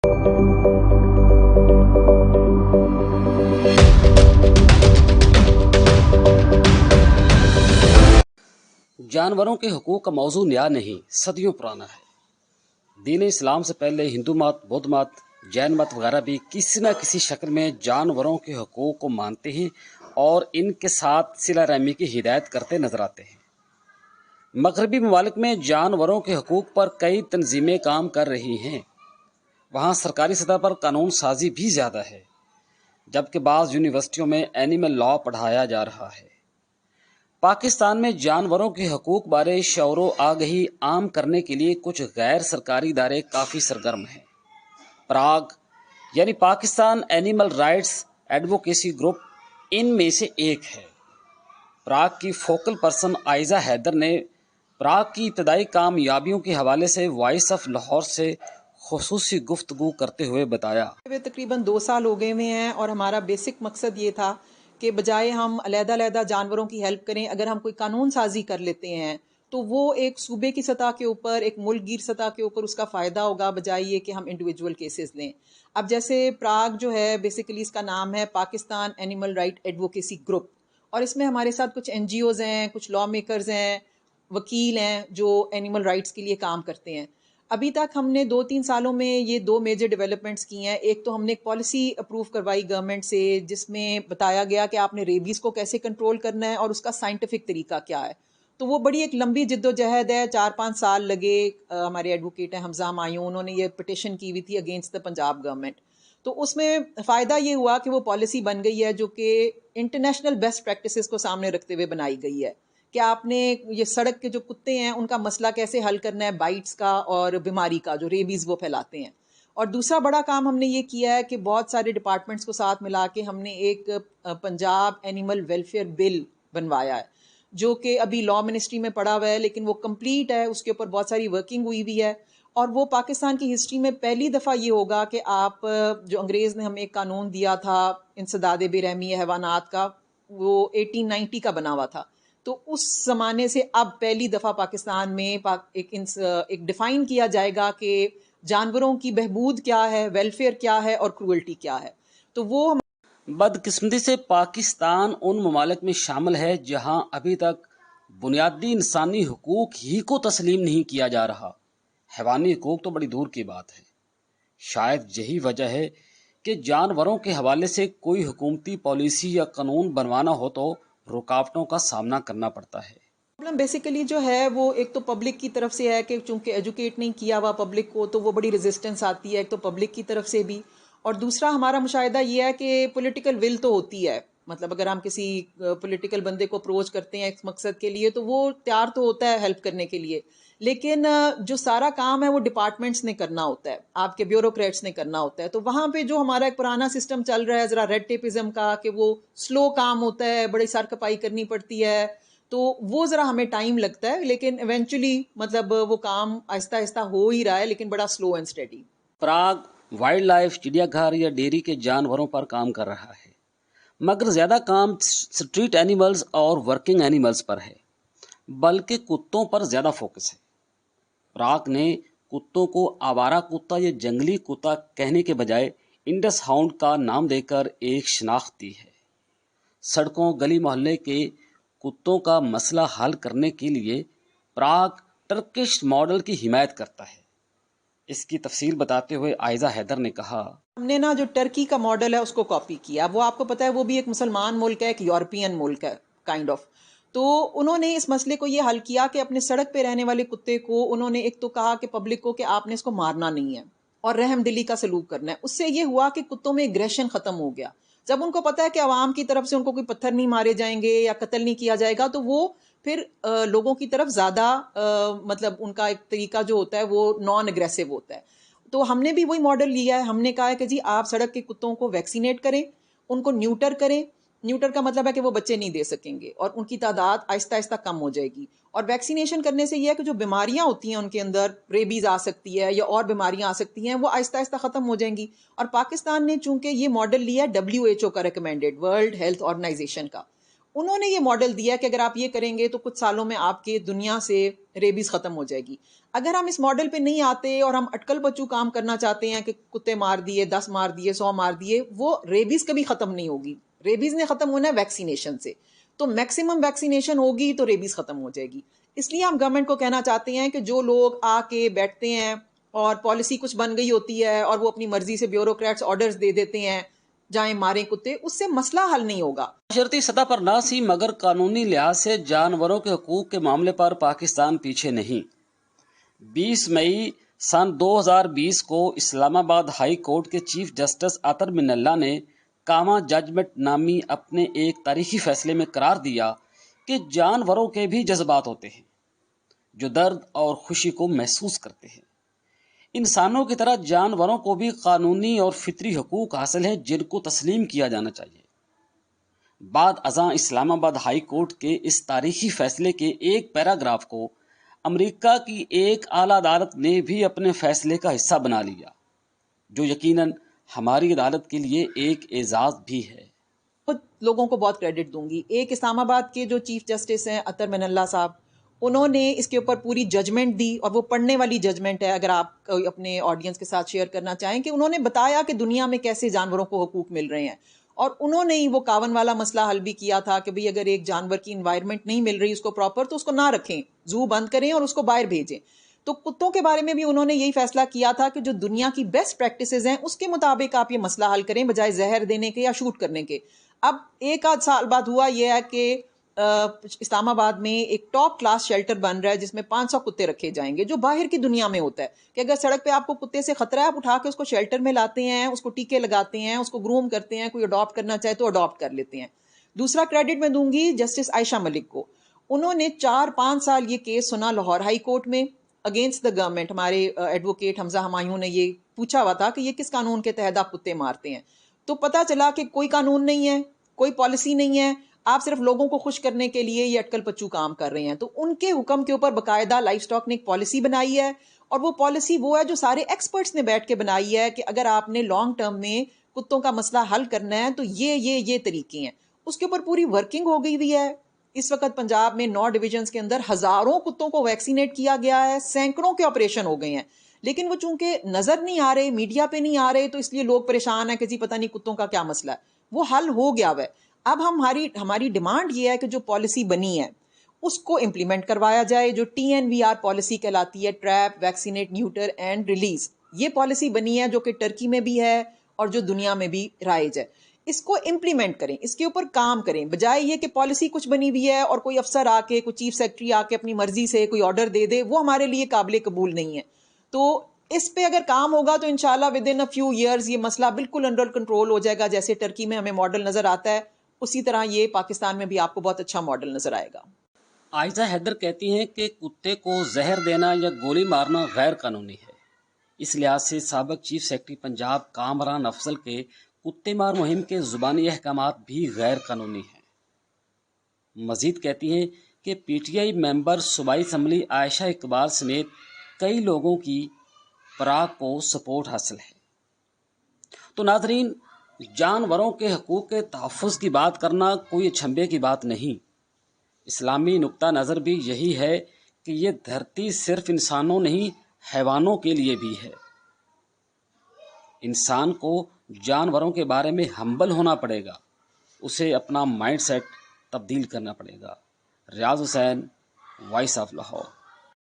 जानवरों के हकूक़ का मौजू नया नहीं, सदियों पुराना है। दीन इस्लाम से पहले हिंदू मत, बौद्ध मत, जैन मत वगैरह भी किसी न किसी शक्ल में जानवरों के हकूक़ को मानते हैं और इनके साथ सिला रहमी की हिदायत करते नजर आते हैं। मगरबी ममालिक में जानवरों के हकूक़ पर कई तंजीमें काम कर रही हैं। वहाँ सरकारी सतह पर कानून साजी भी ज़्यादा है, जबकि बाज़ यूनिवर्सिटियों में एनिमल लॉ पढ़ाया जा रहा है। पाकिस्तान में जानवरों के हकूक़ बारे शऊर व आगही आम करने के लिए कुछ गैर सरकारी इदारे काफ़ी सरगर्म हैं। पराग यानी Pakistan animal rights advocacy group इनमें से एक है। पराग की फोकल पर्सन आयजा हैदर ने पराग की इब्तदाई कामयाबियों के हवाले से वॉइस ऑफ लाहौर से खुसूसी गुफ्तगू करते हुए बताया। तकरीबन 2 साल हो गए हुए हैं और हमारा बेसिक मकसद ये था कि बजाय हम अलग-अलग जानवरों की हेल्प करें, अगर हम कोई कानून साजी कर लेते हैं तो वो एक सूबे की सतह के ऊपर, एक मुल्क गिर सतह के ऊपर उसका फ़ायदा होगा, बजाय ये कि हम इंडिविजुअल केसेस लें। अब जैसे पराग जो है, बेसिकली इसका नाम है Pakistan animal right advocacy group, और इसमें हमारे साथ कुछ NGOs हैं, कुछ लॉ मेकर्स हैं, वकील हैं जो एनिमल राइट्स के लिए काम करते हैं। अभी तक हमने 2-3 सालों में ये 2 मेजर डेवलपमेंट्स की हैं। एक तो हमने एक पॉलिसी अप्रूव करवाई गवर्नमेंट से, जिसमें बताया गया कि आपने रेबीज़ को कैसे कंट्रोल करना है और उसका साइंटिफिक तरीका क्या है। तो वो बड़ी एक लंबी जिद्दोजहद है, 4-5 साल लगे। हमारे एडवोकेट हैं हमजा हुमायूं, उन्होंने ये पिटिशन की हुई थी अगेंस्ट द पंजाब गवर्नमेंट। तो उसमें फ़ायदा ये हुआ कि वो पॉलिसी बन गई है जो कि इंटरनेशनल बेस्ट प्रैक्टिसेस को सामने रखते हुए बनाई गई है कि आपने ये सड़क के जो कुत्ते हैं उनका मसला कैसे हल करना है, बाइट्स का और बीमारी का, जो रेबीज़ वो फैलाते हैं। और दूसरा बड़ा काम हमने ये किया है कि बहुत सारे डिपार्टमेंट्स को साथ मिला के हमने एक पंजाब एनिमल वेलफेयर बिल बनवाया है, जो कि अभी लॉ मिनिस्ट्री में पड़ा हुआ है, लेकिन वो कंप्लीट है, उसके ऊपर बहुत सारी वर्किंग हुई हुई है। और वो पाकिस्तान की हिस्ट्री में पहली दफ़ा ये होगा कि आप, जो अंग्रेज़ ने हमें एक कानून दिया था इंसदाद बेरहमी हैवानात का, वो 1890 का बना हुआ था। तो उस ज़माने से अब पहली दफ़ा पाकिस्तान में एक डिफ़ाइन किया जाएगा कि जानवरों की बहबूद क्या है, वेलफेयर क्या है और क्रूअल्टी क्या है। तो वो बदकिस्मती से पाकिस्तान उन ममालिक में शामिल है जहां अभी तक बुनियादी इंसानी हुकूक ही को तस्लीम नहीं किया जा रहा। हैवानी हुकूक तो बड़ी दूर की बात है। शायद यही वजह है कि जानवरों के हवाले से कोई हुकूमती पॉलिसी या कानून बनवाना हो तो रुकावटों का सामना करना पड़ता है। प्रॉब्लम बेसिकली जो है वो एक तो पब्लिक की तरफ से है कि चूंकि एजुकेट नहीं किया हुआ पब्लिक को, तो वो बड़ी रेजिस्टेंस आती है, एक तो पब्लिक की तरफ से भी। और दूसरा हमारा मुशाहिदा ये है कि पॉलिटिकल विल तो होती है, मतलब अगर हम किसी पॉलिटिकल बंदे को अप्रोच करते हैं इस मकसद के लिए तो वो तैयार तो होता है हेल्प करने के लिए, लेकिन जो सारा काम है वो डिपार्टमेंट्स ने करना होता है, आपके ब्यूरोक्रेट्स ने करना होता है। तो वहाँ पे जो हमारा एक पुराना सिस्टम चल रहा है ज़रा रेड टेपिज्म का, कि वो स्लो काम होता है, बड़ी सरकपाई करनी पड़ती है, तो वो ज़रा हमें टाइम लगता है, लेकिन इवेंचुअली मतलब वो काम आहिस्ता आहिस्ता हो ही रहा है, लेकिन बड़ा slow and steady. Parag wild life चिड़ियाघर या डेयरी के जानवरों पर काम कर रहा है, मगर ज़्यादा काम स्ट्रीट एनिमल्स और वर्किंग एनिमल्स पर है, बल्कि कुत्तों पर ज़्यादा फोकस है। पराग ने कुत्तों को आवारा कुत्ता या जंगली कुत्ता कहने के बजाय इंडस हाउंड का नाम देकर एक शिनाख्त दी है। सड़कों गली मोहल्ले के कुत्तों का मसला हल करने के लिए पराग टर्किश मॉडल की हिमायत करता है। इसकी तफसील बताते हुए आयजा हैदर ने कहा, हमने ना जो टर्की का मॉडल है उसको कॉपी किया। वो आपको पता है वो भी एक मुसलमान मुल्क है, एक यूरोपियन मुल्क है काइंड ऑफ। तो उन्होंने इस मसले को ये हल किया कि अपने सड़क पे रहने वाले कुत्ते को उन्होंने एक तो कहा कि पब्लिक को कि आपने इसको मारना नहीं है और रहम दिली का सलूक करना है। उससे ये हुआ कि कुत्तों में एग्रेशन खत्म हो गया। जब उनको पता है कि आवाम की तरफ से उनको कोई पत्थर नहीं मारे जाएंगे या कत्ल नहीं किया जाएगा, तो वो फिर लोगों की तरफ ज़्यादा मतलब उनका एक तरीका जो होता है वो नॉन एग्रेसिव होता है। तो हमने भी वही मॉडल लिया है। हमने कहा है कि जी आप सड़क के कुत्तों को वैक्सीनेट करें, उनको न्यूटर करें। न्यूटर का मतलब है कि वो बच्चे नहीं दे सकेंगे और उनकी तादाद आहिस्ता आहिस्ता कम हो जाएगी। और वैक्सीनेशन करने से यह है कि जो बीमारियां होती हैं उनके अंदर, रेबीज आ सकती है या और बीमारियां आ सकती हैं, वो आहिस्ता आहिस्ता खत्म हो जाएंगी। और पाकिस्तान ने चूंकि ये मॉडल लिया है WHO का रिकमेंडेड, वर्ल्ड हेल्थ ऑर्गेनाइजेशन का, انہوں نے یہ ماڈل دیا کہ اگر آپ یہ کریں گے تو کچھ سالوں میں آپ کے دنیا سے ریبیز ختم ہو جائے گی. اگر ہم اس ماڈل پہ نہیں آتے اور ہم اٹکل بچو کام کرنا چاہتے ہیں کہ کتے مار دیے 10 مار دیے 100 مار دیے، وہ ریبیز کبھی ختم نہیں ہوگی. ریبیز نے ختم ہونا ہے ویکسینیشن سے. تو میکسیمم ویکسینیشن ہوگی تو ریبیز ختم ہو جائے گی. اس لیے ہم گورنمنٹ کو کہنا چاہتے ہیں کہ جو لوگ آ کے بیٹھتے ہیں اور پالیسی کچھ بن گئی ہوتی ہے اور وہ اپنی مرضی سے بیوروکریٹس آرڈرز دے دیتے ہیں جائیں ماریں کتے، اس سے مسئلہ حل نہیں ہوگا. معاشرتی سطح پر نہ سی مگر قانونی لحاظ سے جانوروں کے حقوق کے معاملے پر پاکستان پیچھے نہیں. 20 مئی سن 2020 کو اسلام آباد ہائی کورٹ کے چیف جسٹس عطر من اللہ نے کاما ججمنٹ نامی اپنے ایک تاریخی فیصلے میں قرار دیا کہ جانوروں کے بھی جذبات ہوتے ہیں جو درد اور خوشی کو محسوس کرتے ہیں. انسانوں کی طرح جانوروں کو بھی قانونی اور فطری حقوق حاصل ہیں جن کو تسلیم کیا جانا چاہیے. بعد ازاں اسلام آباد ہائی کورٹ کے اس تاریخی فیصلے کے ایک پیراگراف کو امریکہ کی ایک اعلیٰ عدالت نے بھی اپنے فیصلے کا حصہ بنا لیا، جو یقیناً ہماری عدالت کے لیے ایک اعزاز بھی ہے. خود لوگوں کو بہت کریڈٹ دوں گی. ایک اسلام آباد کے جو چیف جسٹس ہیں عطر من اللہ صاحب، انہوں نے اس کے اوپر پوری ججمنٹ دی، اور وہ پڑھنے والی ججمنٹ ہے اگر آپ اپنے آڈینس کے ساتھ شیئر کرنا چاہیں، کہ انہوں نے بتایا کہ دنیا میں کیسے جانوروں کو حقوق مل رہے ہیں. اور انہوں نے ہی وہ 51 والا مسئلہ حل بھی کیا تھا کہ بھئی اگر ایک جانور کی انوائرمنٹ نہیں مل رہی اس کو پراپر، تو اس کو نہ رکھیں، زو بند کریں اور اس کو باہر بھیجیں. تو کتوں کے بارے میں بھی انہوں نے یہی فیصلہ کیا تھا کہ جو دنیا کی بیسٹ پریکٹسز ہیں اس کے مطابق آپ یہ مسئلہ حل کریں بجائے زہر دینے کے یا شوٹ کرنے کے. اب ایک آدھ سال بعد ہوا یہ ہے کہ اسلام آباد میں ایک ٹاپ کلاس شیلٹر بن رہا ہے جس میں 500 کتے رکھے جائیں گے، جو باہر کی دنیا میں ہوتا ہے کہ اگر سڑک پہ آپ کو کتے سے خطرہ ہے آپ اٹھا کے اس کو شیلٹر میں لاتے ہیں، اس کو ٹیکے لگاتے ہیں، اس کو گروم کرتے ہیں، کوئی اڈاپٹ کرنا چاہے تو اڈاپٹ کر لیتے ہیں. دوسرا کریڈٹ میں دوں گی جسٹس عائشہ ملک کو. انہوں نے 4-5 سال یہ کیس سنا لاہور ہائی کورٹ میں اگینسٹ دا گورنمنٹ. ہمارے ایڈوکیٹ حمزہ ہمایوں نے یہ پوچھا ہوا تھا کہ یہ کس قانون کے تحت آپ کتے مارتے ہیں. تو پتا چلا کہ کوئی قانون نہیں ہے، کوئی پالیسی نہیں ہے، آپ صرف لوگوں کو خوش کرنے کے لیے یہ اٹکل پچو کام کر رہے ہیں. تو ان کے حکم کے اوپر باقاعدہ لائف سٹاک نے ایک پالیسی بنائی ہے، اور وہ پالیسی وہ ہے جو سارے ایکسپرٹس نے بیٹھ کے بنائی ہے کہ اگر آپ نے لانگ ٹرم میں کتوں کا مسئلہ حل کرنا ہے تو یہ طریقے ہیں. اس کے اوپر پوری ورکنگ ہو گئی ہوئی ہے. اس وقت پنجاب میں 9 ڈویژنز کے اندر ہزاروں کتوں کو ویکسینیٹ کیا گیا ہے، سینکڑوں کے آپریشن ہو گئے ہیں، لیکن وہ چونکہ نظر نہیں آ رہے، میڈیا پہ نہیں آ رہے، تو اس لیے لوگ پریشان ہیں کہ جی پتہ نہیں کتوں کا کیا مسئلہ ہے. وہ حل ہو گیا ہے. اب ہماری ڈیمانڈ یہ ہے کہ جو پالیسی بنی ہے اس کو امپلیمنٹ کروایا جائے، جو TNVR پالیسی کہلاتی ہے، trap vaccinate neuter and release. یہ پالیسی بنی ہے جو کہ ٹرکی میں بھی ہے اور جو دنیا میں بھی رائج ہے. اس کو امپلیمنٹ کریں، اس کے اوپر کام کریں، بجائے یہ کہ پالیسی کچھ بنی ہوئی ہے اور کوئی افسر آ کے، کوئی چیف سیکرٹری آ کے اپنی مرضی سے کوئی آرڈر دے دے. وہ ہمارے لیے قابل قبول نہیں ہے. تو اس پہ اگر کام ہوگا تو انشاءاللہ ودن اے فیو ایئرز یہ مسئلہ بالکل انڈر کنٹرول ہو جائے گا. جیسے ٹرکی میں ہمیں ماڈل نظر آتا ہے، اسی طرح یہ پاکستان میں بھی آپ کو بہت اچھا ماڈل نظر آئے گا. عائزہ حیدر کہتی ہیں کہ کتے کو زہر دینا یا گولی مارنا غیر قانونی ہے. اس لحاظ سے سابق چیف سیکرٹری پنجاب کامران افضل کے کتے مار مہم کے زبانی احکامات بھی غیر قانونی ہیں. مزید کہتی ہیں کہ PTI ممبر صوبائی اسمبلی عائشہ اقبال سمیت کئی لوگوں کی پراگ کو سپورٹ حاصل ہے. تو ناظرین، جانوروں کے حقوق کے تحفظ کی بات کرنا کوئی اچھمبے کی بات نہیں. اسلامی نقطہ نظر بھی یہی ہے کہ یہ دھرتی صرف انسانوں نہیں حیوانوں کے لیے بھی ہے. انسان کو جانوروں کے بارے میں ہمبل ہونا پڑے گا، اسے اپنا مائنڈ سیٹ تبدیل کرنا پڑے گا. ریاض حسین، وائس آف لاہور.